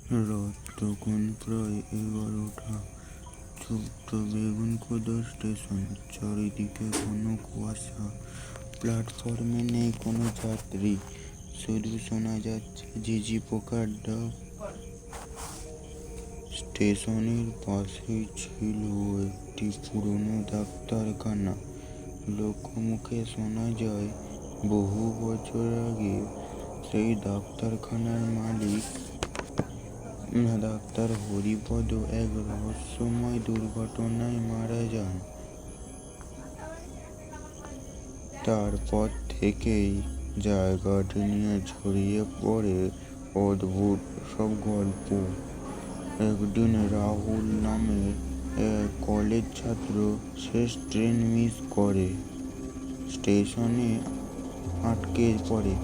রাত তখন প্রায় 11টা। ছোট্ট বেগুনকোদর স্টেশন, চারিদিকে ঘন কুয়াশা। প্ল্যাটফর্মে নেই কোনো যাত্রী, শুধু শোনা যাচ্ছে ঝিঝি পোকার ডাক। স্টেশনের পাশেই ছিল একটি পুরনো ডাক্তারখানা। লোকমুখে শোনা যায় বহু বছর আগে সেই ডাক্তারখানার মালিক ডাক্তার হরিপদ এক রহস্যময় দুর্ঘটনায় মারা যান। তারপর থেকেই জায়গাটি নিয়ে ছড়িয়ে পড়ে অদ্ভুত সব গল্প। একদিন রাহুল নামের এক কলেজ ছাত্র শেষ ট্রেন মিস করে স্টেশনে আটকে পড়ে।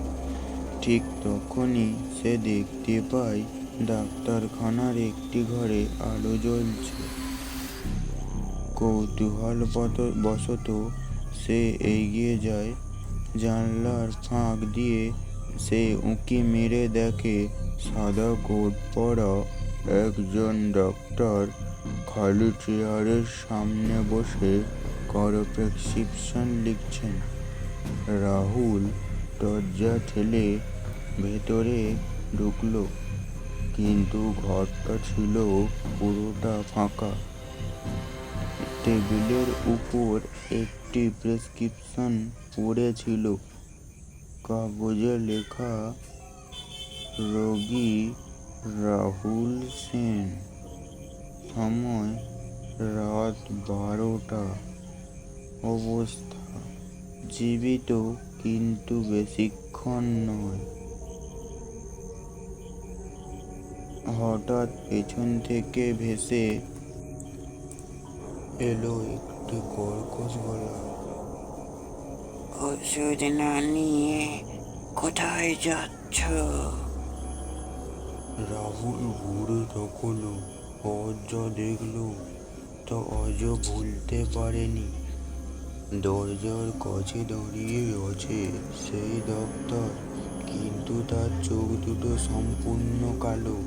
ঠিক তখনই সে দেখতে পায় ডাক্তারখানার একটি ঘরে আলো জ্বলছে। কৌতূহলবশত সে এগিয়ে যায়। জানলার ফাঁক দিয়ে সে উঁকি মেরে দেখে সাদা কোট পরা একজন ডাক্তার খালি চেয়ারের সামনে বসে কারো প্রেসক্রিপশন লিখছেন। রাহুল দরজা ঠেলে ভেতরে ঢুকলো, কিন্তু ঘরটা ছিল পুরোটা ফাঁকা। টেবিলের উপর একটি প্রেসক্রিপশন পড়ে ছিল, কাগজে লেখা রোগী রাহুল সেন, সময় রাত 12টা, অবস্থা জীবিত কিন্তু বেশিক্ষণ নয়। হঠাৎ পেছন থেকে ভেসে এলো একটি কর্কশ গলা। ওষুধ না নিয়ে কোথায় যাচ্ছ? রাহুল ঘুরে তাকালো, আজ যা দেখলো তা আজও ভুলতে পারেনি। দরজার কাছে দাঁড়িয়ে আছে সেই ডাক্তার, কিন্তু তার চোখ দুটো সম্পূর্ণ কালো।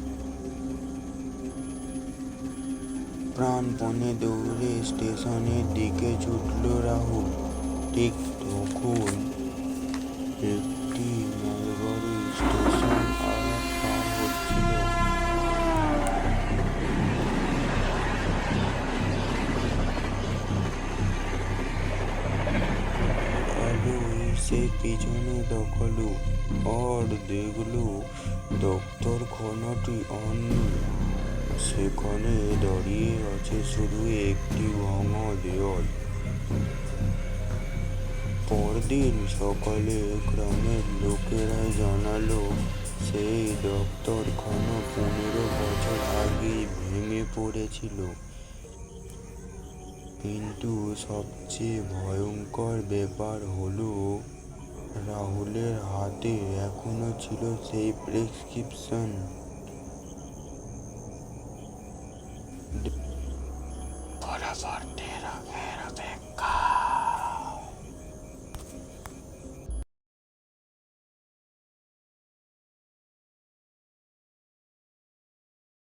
প্রাণপণে দৌড়ে স্টেশনের দিকে ছুটল রাহুল। ঠিক তখন একটি মালগাড়ি স্টেশন পার হচ্ছিল। আলো এসে পেছনে তাকালো আর দেখলো ডাক্তারখানাটি আর নেই। সেখানে দাঁড়িয়ে আছে শুধু একটি ভাঙা দেওয়াল। পরদিন সকালে গ্রামের লোকেরা জানালো সেই ডাক্তারখানা 15 বছর আগেই ভেঙে পড়েছিল। কিন্তু সবচেয়ে ভয়ঙ্কর ব্যাপার হলো রাহুলের হাতে এখনো ছিল সেই প্রেসক্রিপশন। পরবর্তী রোগের অপেক্ষা।